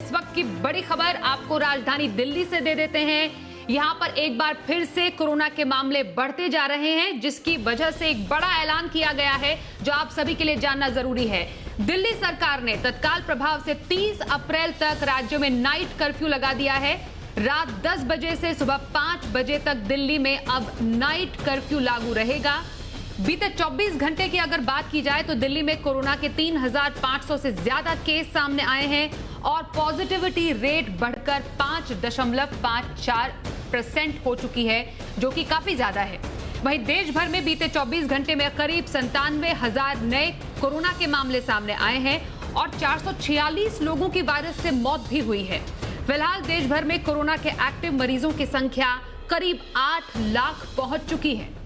इस वक्त की बड़ी खबर आपको राजधानी दिल्ली से दे देते हैं। यहां पर एक बार फिर से कोरोना के मामले बढ़ते जा रहे हैं, जिसकी वजह से एक बड़ा ऐलान किया गया है जो आप सभी के लिए जानना जरूरी है। दिल्ली सरकार ने तत्काल प्रभाव से 30 अप्रैल तक राज्य में नाइट कर्फ्यू लगा दिया है। रात 10 बजे से सुबह 5 बजे तक दिल्ली में अब नाइट कर्फ्यू लागू रहेगा। बीते 24 घंटे की अगर बात की जाए तो दिल्ली में कोरोना के 3,500 से ज्यादा केस सामने आए हैं और पॉजिटिविटी रेट बढ़कर 5.54% हो चुकी है, जो कि काफी ज्यादा है। वहीं देश भर में बीते 24 घंटे में करीब 97,000 नए कोरोना के मामले सामने आए हैं और 446 लोगों की वायरस से मौत भी हुई है। फिलहाल देश भर में कोरोना के एक्टिव मरीजों की संख्या करीब 8 लाख पहुंच चुकी है।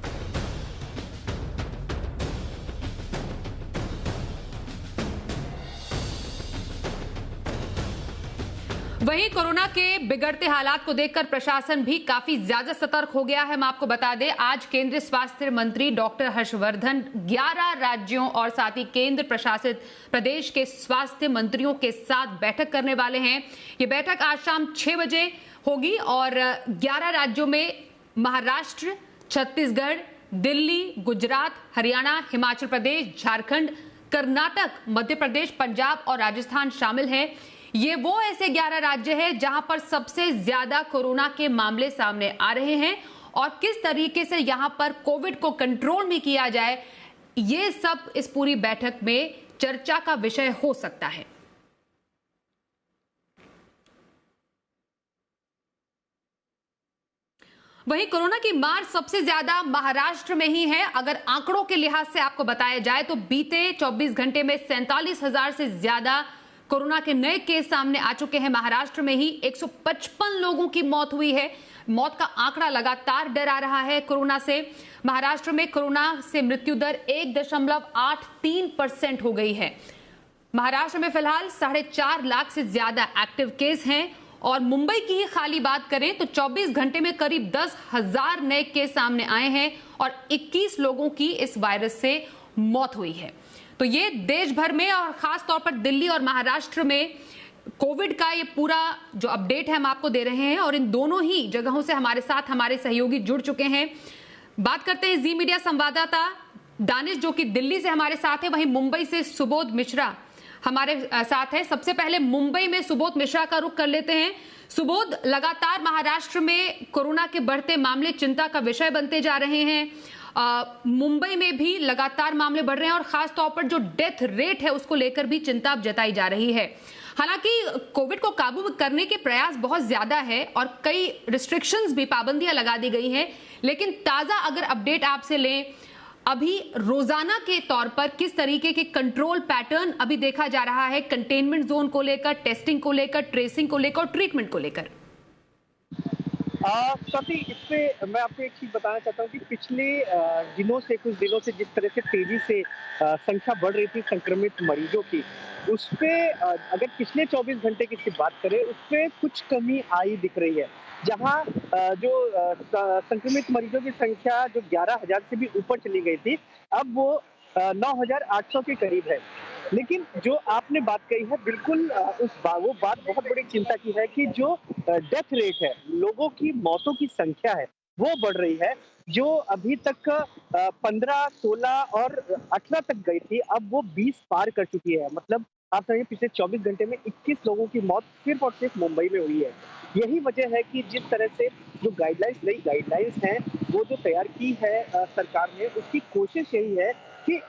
वहीं कोरोना के बिगड़ते हालात को देखकर प्रशासन भी काफी ज्यादा सतर्क हो गया है। हम आपको बता दें, आज केंद्रीय स्वास्थ्य मंत्री डॉक्टर हर्षवर्धन 11 राज्यों और साथ ही केंद्र प्रशासित प्रदेश के स्वास्थ्य मंत्रियों के साथ बैठक करने वाले हैं। ये बैठक आज शाम 6 बजे होगी और 11 राज्यों में महाराष्ट्र, छत्तीसगढ़, दिल्ली, गुजरात, हरियाणा, हिमाचल प्रदेश, झारखंड, कर्नाटक, मध्य प्रदेश, पंजाब और राजस्थान शामिल हैं। ये वो ऐसे 11 राज्य हैं जहां पर सबसे ज्यादा कोरोना के मामले सामने आ रहे हैं और किस तरीके से यहां पर कोविड को कंट्रोल में किया जाए, ये सब इस पूरी बैठक में चर्चा का विषय हो सकता है। वहीं कोरोना की मार सबसे ज्यादा महाराष्ट्र में ही है। अगर आंकड़ों के लिहाज से आपको बताया जाए तो बीते 24 घंटे में 47,000 से ज्यादा कोरोना के नए केस सामने आ चुके हैं। महाराष्ट्र में ही 155 लोगों की मौत हुई है। मौत का आंकड़ा लगातार डरा रहा है कोरोना से। महाराष्ट्र में कोरोना से मृत्यु दर 1.83% हो गई है। महाराष्ट्र में फिलहाल 4.5 लाख से ज्यादा एक्टिव केस हैं और मुंबई की ही खाली बात करें तो 24 घंटे में करीब 10,000 नए केस सामने आए हैं और 21 लोगों की इस वायरस से मौत हुई है। तो ये देश भर में और खास तौर पर दिल्ली और महाराष्ट्र में कोविड का ये पूरा जो अपडेट है हम आपको दे रहे हैं और इन दोनों ही जगहों से हमारे साथ हमारे सहयोगी जुड़ चुके हैं। बात करते हैं जी मीडिया संवाददाता दानिश, जो कि दिल्ली से हमारे साथ है। वहीं मुंबई से सुबोध मिश्रा हमारे साथ है। सबसे पहले मुंबई में सुबोध मिश्रा का रुख कर लेते हैं। सुबोध, लगातार महाराष्ट्र में कोरोना के बढ़ते मामले चिंता का विषय बनते जा रहे हैं। मुंबई में भी लगातार मामले बढ़ रहे हैं और खास तौर पर जो डेथ रेट है उसको लेकर भी चिंता जताई जा रही है। हालांकि कोविड को काबू में करने के प्रयास बहुत ज्यादा है और कई रिस्ट्रिक्शंस भी, पाबंदियां लगा दी गई हैं, लेकिन ताजा अगर अपडेट आपसे लें, अभी रोजाना के तौर पर किस तरीके के कंट्रोल पैटर्न अभी देखा जा रहा है कंटेनमेंट जोन को लेकर, टेस्टिंग को लेकर, ट्रेसिंग को लेकर और ट्रीटमेंट को लेकर? काफी इससे मैं आपको एक चीज बताना चाहता हूँ कि पिछले दिनों से, कुछ दिनों से जिस तरह से तेजी से संख्या बढ़ रही थी संक्रमित मरीजों की, उस पे अगर पिछले 24 घंटे की बात करें, उस पे कुछ कमी आई दिख रही है। जहां जो संक्रमित मरीजों की संख्या जो 11,000 से भी ऊपर चली गई थी, अब वो 9,800 के करीब है। लेकिन जो आपने बात कही है, बिल्कुल वो बात बहुत बड़ी चिंता की है कि जो डेथ रेट है, लोगों की मौतों की संख्या है, वो बढ़ रही है। जो अभी तक 15, 16 और 18 तक गई थी, अब वो 20 पार कर चुकी है। मतलब आप समझिए, पिछले 24 घंटे में 21 लोगों की मौत सिर्फ और सिर्फ मुंबई में हुई है। यही वजह है कि जिस तरह से जो नई गाइडलाइंस हैं, वो जो तैयार की है सरकार ने, उसकी कोशिश यही है कि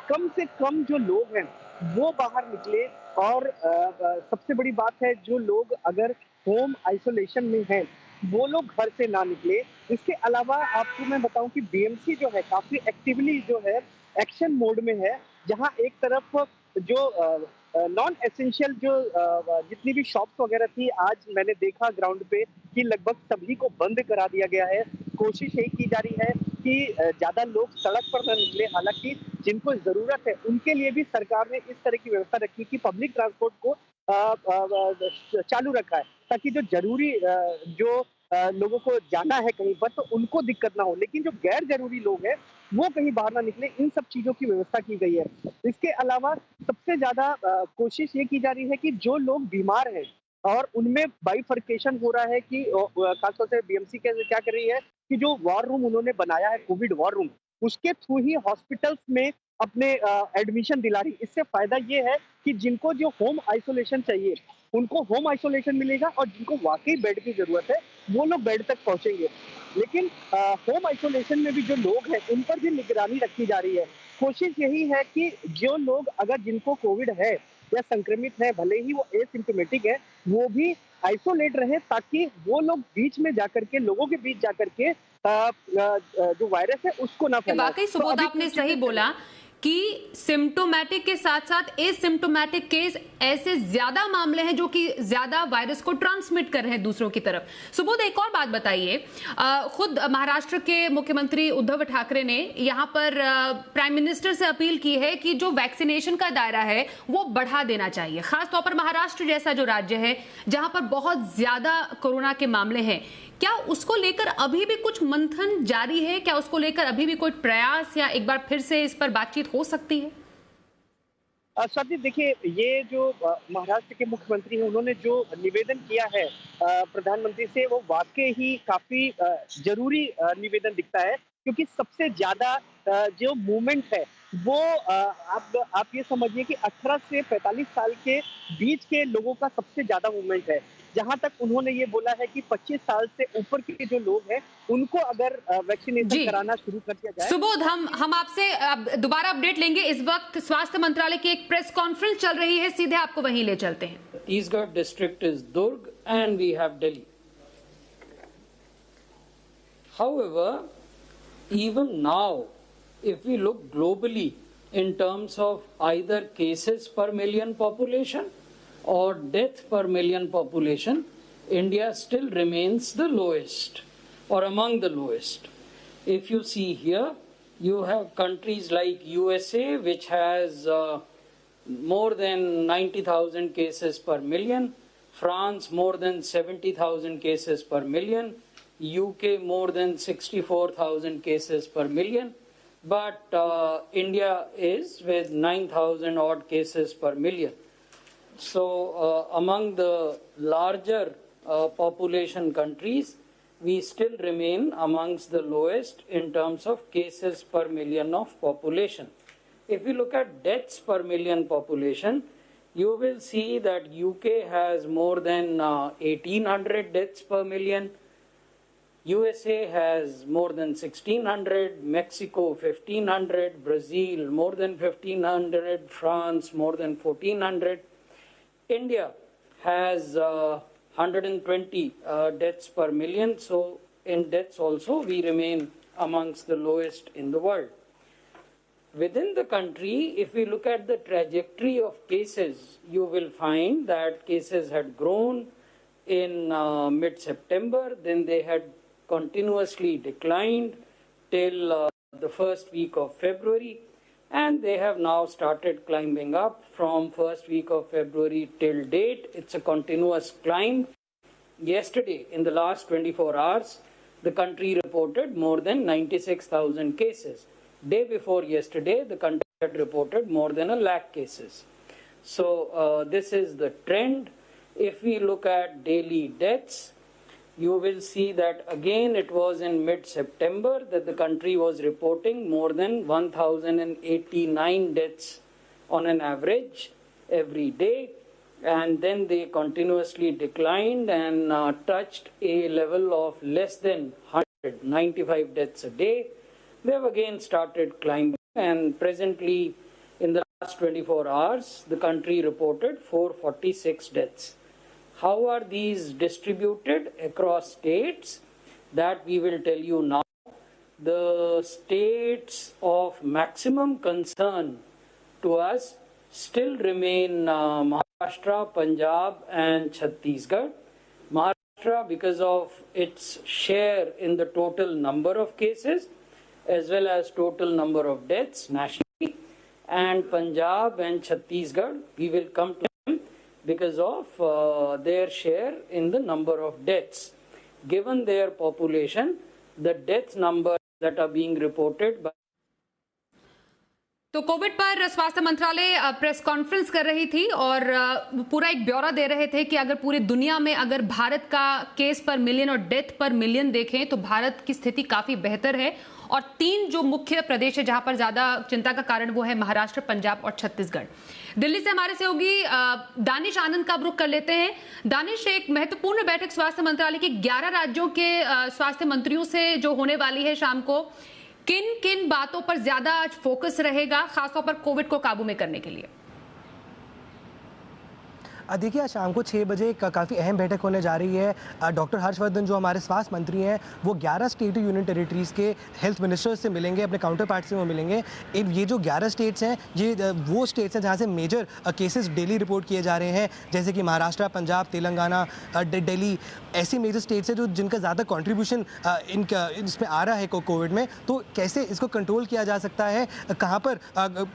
कम से कम जो लोग हैं वो बाहर निकले और सबसे बड़ी बात है, जो लोग अगर होम आइसोलेशन में हैं, वो लोग घर से ना निकले। इसके अलावा आपको मैं बताऊं कि बीएमसी जो है काफी एक्टिवली जो है एक्शन मोड में है, जहां एक तरफ जो नॉन एसेंशियल जो जितनी भी शॉप्स वगैरह थी, आज मैंने देखा ग्राउंड पे कि लगभग सभी को बंद करा दिया गया है। कोशिश यही की जा रही है कि ज्यादा लोग सड़क पर न निकले। हालांकि जिनको जरूरत है उनके लिए भी सरकार ने इस तरह की व्यवस्था रखी कि पब्लिक ट्रांसपोर्ट को चालू रखा है, ताकि जो जरूरी जो लोगों को जाना है कहीं पर, तो उनको दिक्कत ना हो। लेकिन जो गैर जरूरी लोग हैं वो कहीं बाहर ना निकले, इन सब चीजों की व्यवस्था की गई है। इसके अलावा सबसे ज्यादा कोशिश ये की जा रही है कि जो लोग बीमार हैं और उनमें बाइफर्केशन हो रहा है कि खासतौर से बीएमसी क्या कर रही है कि जो वॉर रूम उन्होंने बनाया है, कोविड वॉर रूम, उसके थ्रू ही हॉस्पिटल्स में अपने एडमिशन दिला रही। इससे फायदा ये है कि जिनको जो होम आइसोलेशन चाहिए उनको होम आइसोलेशन मिलेगा और जिनको वाकई बेड की जरूरत है वो लोग बेड तक पहुंचेंगे। लेकिन होम आइसोलेशन में भी जो लोग हैं उन पर भी निगरानी रखी जा रही है। कोशिश यही है कि जो लोग अगर जिनको कोविड है या संक्रमित है, भले ही वो एसिम्टोमेटिक है, वो भी आइसोलेट रहे ताकि वो लोग बीच में जाकर के लोगों के बीच जाकर के जो वायरस है उसको ना फैलाए। वाकई तो सुबोध अभी आपने कुछ सही चीजें बोला कि सिम्टोमेटिक के साथ साथ एसिम्टोमेटिक केस ऐसे ज्यादा मामले हैं जो कि ज्यादा वायरस को ट्रांसमिट कर रहे हैं दूसरों की तरफ। सुबोध एक और बात बताइए, खुद महाराष्ट्र के मुख्यमंत्री उद्धव ठाकरे ने यहां पर प्राइम मिनिस्टर से अपील की है कि जो वैक्सीनेशन का दायरा है वो बढ़ा देना चाहिए, खासतौर पर महाराष्ट्र जैसा जो राज्य है जहां पर बहुत ज्यादा कोरोना के मामले हैं। क्या उसको लेकर अभी भी कुछ मंथन जारी है? क्या उसको लेकर अभी भी कोई प्रयास या एक बार फिर से इस पर बातचीत हो सकती है? स्वाति देखिए, ये जो महाराष्ट्र के मुख्यमंत्री हैं उन्होंने जो निवेदन किया है प्रधानमंत्री से, वो वाकई ही काफी जरूरी निवेदन दिखता है, क्योंकि सबसे ज्यादा जो मूवमेंट है वो आप ये समझिए कि 18 से 45 साल के बीच के लोगों का सबसे ज्यादा मूवमेंट है। जहां तक उन्होंने ये बोला है कि 25 साल से ऊपर के जो लोग हैं उनको अगर वैक्सीनेशन जी कराना शुरू कर दिया जाए। सुबोध, हम आपसे दोबारा अपडेट लेंगे। इस वक्त स्वास्थ्य मंत्रालय की एक प्रेस कॉन्फ्रेंस चल रही है, सीधे आपको वहीं ले चलते हैं। Chhattisgarh district is Durg and we have Delhi. However, even now, if we look globally in terms of either cases per million population or death per million population, India still remains the lowest or among the lowest. If you see here, you have countries like USA, which has more than 90,000 cases per million, France more than 70,000 cases per million, UK more than 64,000 cases per million, but India is with 9,000 odd cases per million. So among the larger population countries, we still remain amongst the lowest in terms of cases per million of population. If you look at deaths per million population, you will see that UK has more than 1800 deaths per million, USA has more than 1600, Mexico 1500, Brazil more than 1500, France more than 1400. India has 120 deaths per million, so in deaths also we remain amongst the lowest in the world. Within the country, if we look at the trajectory of cases, you will find that cases had grown in mid-September, then they had continuously declined till the first week of February, and they have now started climbing up from first week of February till date. It's a continuous climb. Yesterday, in the last 24 hours, the country reported more than 96,000 cases. Day before yesterday, the country had reported more than 1 lakh cases. So this is the trend. If we look at daily deaths, you will see that again it was in mid-September that the country was reporting more than 1,089 deaths on an average every day, and then they continuously declined and touched a level of less than 195 deaths a day. They have again started climbing, and presently in the last 24 hours the country reported 446 deaths. How are these distributed across states? That we will tell you now. The states of maximum concern to us still remain Maharashtra, Punjab and Chhattisgarh. Maharashtra, because of its share in the total number of cases as well as total number of deaths nationally, and Punjab and Chhattisgarh, we will come to them because of their share in the number of deaths. Given their population, the death numbers that are being reported by तो Covid पर स्वास्थ्य मंत्रालय press conference कर रही थी और पूरा एक ब्यौरा दे रहे थे कि अगर पूरी दुनिया में अगर भारत का केस पर मिलियन और डेथ पर मिलियन देखें तो भारत की स्थिति काफी बेहतर है। और 3 जो मुख्य प्रदेश है जहां पर ज्यादा चिंता का कारण वो है महाराष्ट्र, पंजाब और छत्तीसगढ़। दिल्ली से हमारे सहयोगी दानिश आनंद का रुख कर लेते हैं। दानिश, एक महत्वपूर्ण बैठक स्वास्थ्य मंत्रालय की 11 राज्यों के स्वास्थ्य मंत्रियों से जो होने वाली है शाम को, किन किन बातों पर ज्यादा आज फोकस रहेगा खासतौर पर कोविड को काबू में करने के लिए? देखिए, आज शाम को 6 बजे काफ़ी अहम बैठक होने जा रही है। डॉक्टर हर्षवर्धन जो हमारे स्वास्थ्य मंत्री हैं वो 11 स्टेट यूनियन टेरिटरीज़ के हेल्थ मिनिस्टर्स से मिलेंगे, अपने काउंटर पार्ट से वो मिलेंगे। ये जो 11 स्टेट्स हैं ये वो स्टेट्स हैं जहाँ से मेजर केसेस डेली रिपोर्ट किए जा रहे हैं, जैसे कि महाराष्ट्र, पंजाब, तेलंगाना, दिल्ली। ऐसी मेजर स्टेट्स हैं जो जिनका ज़्यादा कॉन्ट्रीब्यूशन इसमें आ रहा है कोविड में। तो कैसे इसको कंट्रोल किया जा सकता है, कहाँ पर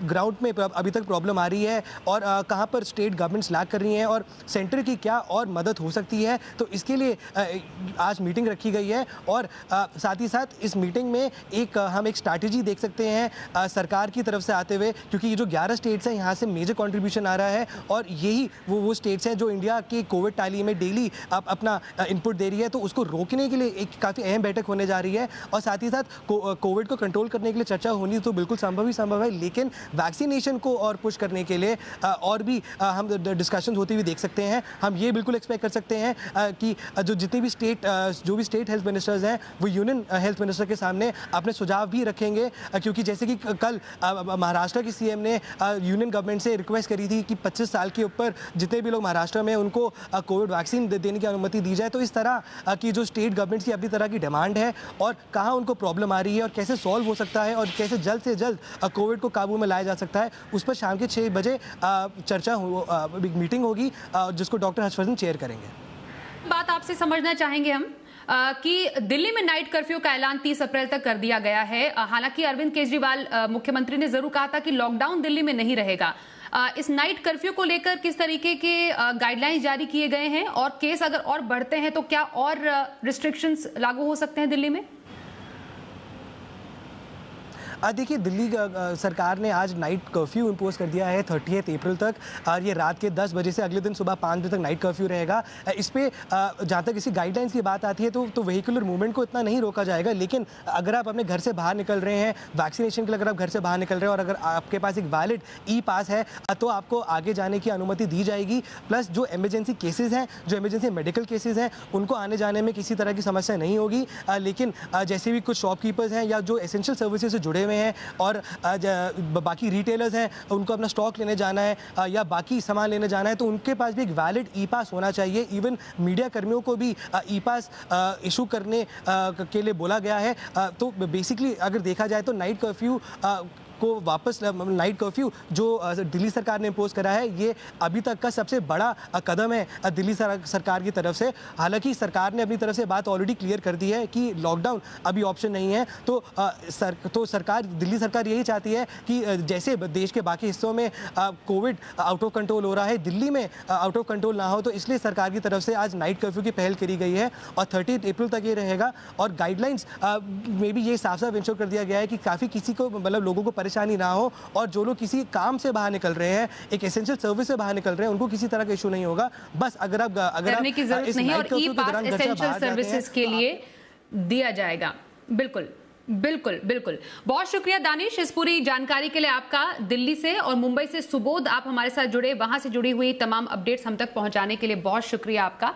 ग्राउंड में अभी तक प्रॉब्लम आ रही है और कहाँ पर स्टेट गवर्नमेंट्स लैग कर रही हैं और सेंटर की क्या और मदद हो सकती है, तो इसके लिए आज मीटिंग रखी गई है। और साथ ही साथ इस मीटिंग में हम एक स्ट्रैटेजी देख सकते हैं सरकार की तरफ से आते हुए, क्योंकि ये जो 11 स्टेट्स हैं यहाँ से मेजर कंट्रीब्यूशन आ रहा है और यही वो स्टेट्स हैं जो इंडिया की कोविड टैली में डेली अपना इनपुट दे रही है। तो उसको रोकने के लिए एक काफ़ी अहम बैठक होने जा रही है। और साथ ही साथ कोविड को कंट्रोल करने के लिए चर्चा होनी तो बिल्कुल संभव है, लेकिन वैक्सीनेशन को और पुश करने के लिए और भी हम डिस्कशन होती हुई देख सकते हैं। हम ये बिल्कुल एक्सपेक्ट कर सकते हैं कि जितने भी स्टेट हेल्थ मिनिस्टर्स हैं वो यूनियन हेल्थ मिनिस्टर के सामने अपने सुझाव भी रखेंगे, क्योंकि जैसे कि कल महाराष्ट्र की सीएम ने यूनियन गवर्नमेंट से रिक्वेस्ट करी थी कि 25 साल के ऊपर जितने भी लोग महाराष्ट्र में उनको कोविड वैक्सीन देने की अनुमति दी जाए। तो इस तरह की जो स्टेट गवर्नमेंट्स की अपनी तरह की डिमांड है और कहाँ उनको प्रॉब्लम आ रही है और कैसे सॉल्व हो सकता है और कैसे जल्द से जल्द कोविड को काबू में लाया जा सकता है, उस पर शाम के 6 बजे चर्चा मीटिंग होगी जिसको डॉक्टर हर्षवर्धन चेयर करेंगे। बात आपसे समझना चाहेंगे हम कि दिल्ली में नाइट कर्फ्यू का ऐलान 30 अप्रैल तक कर दिया गया है। हालांकि अरविंद केजरीवाल मुख्यमंत्री ने जरूर कहा था कि लॉकडाउन दिल्ली में नहीं रहेगा। इस नाइट कर्फ्यू को लेकर किस तरीके के गाइडलाइंस जारी किए गए हैं और केस अगर और बढ़ते हैं तो क्या और रिस्ट्रिक्शंस लागू हो सकते हैं दिल्ली में? देखिए, दिल्ली सरकार ने आज नाइट कर्फ्यू इम्पोज कर दिया है 30 अप्रैल तक और ये रात के 10 बजे से अगले दिन सुबह 5 बजे तक नाइट कर्फ्यू रहेगा। इस पर जहाँ तक इसी गाइडलाइंस की बात आती है तो व्हीकुलर मूवमेंट को इतना नहीं रोका जाएगा, लेकिन अगर आप अपने घर से बाहर निकल रहे हैं वैक्सीनेशन के लिए, अगर आप घर से बाहर निकल रहे हैं और अगर आपके पास एक वैलिड ई-पास है तो आपको आगे जाने की अनुमति दी जाएगी। प्लस जो इमरजेंसी केसेज हैं, जो इमरजेंसी मेडिकल केसेज हैं, उनको आने जाने में किसी तरह की समस्या नहीं होगी। लेकिन जैसे भी कुछ शॉपकीपर्स हैं या जो एसेंशियल सर्विसेज से जुड़े हैं और बाकी रिटेलर्स हैं, उनको अपना स्टॉक लेने जाना है या बाकी सामान लेने जाना है तो उनके पास भी एक वैलिड ई पास होना चाहिए। इवन मीडिया कर्मियों को भी ई पास इशू करने के लिए बोला गया है। तो बेसिकली अगर देखा जाए तो नाइट कर्फ्यू को वापस, नाइट कर्फ्यू जो दिल्ली सरकार ने इम्पोज करा है ये अभी तक का सबसे बड़ा कदम है दिल्ली सरकार की तरफ से। हालांकि सरकार ने अपनी तरफ से बात ऑलरेडी क्लियर कर दी है कि लॉकडाउन अभी ऑप्शन नहीं है। तो दिल्ली सरकार यही चाहती है कि जैसे देश के बाकी हिस्सों में कोविड आउट ऑफ कंट्रोल हो रहा है, दिल्ली में आउट ऑफ कंट्रोल ना हो, तो इसलिए सरकार की तरफ से आज नाइट कर्फ्यू की पहल करी गई है और 30 अप्रैल तक ये रहेगा। और गाइडलाइंस में भी ये साफ साफ इंश्योर कर दिया गया है कि काफ़ी किसी को मतलब लोगों को परेशानी ना हो और जो लोग किसी काम से बाहर निकल रहे हैं, एक एसेंशियल सर्विस से बाहर निकल रहे हैं, उनको किसी तरह का इशू नहीं होगा। बस अगर आप की जरूरत नहीं और ई पास एसेंशियल सर्विसेज के लिए दिया जाएगा। बिल्कुल बिल्कुल बिल्कुल। बहुत शुक्रिया दानिश इस पूरी जानकारी के लिए आपका। दिल्ली से और मुंबई से सुबोध आप हमारे साथ जुड़े, वहां से जुड़ी हुई तमाम अपडेट्स हम तक पहुंचाने के लिए बहुत शुक्रिया आपका।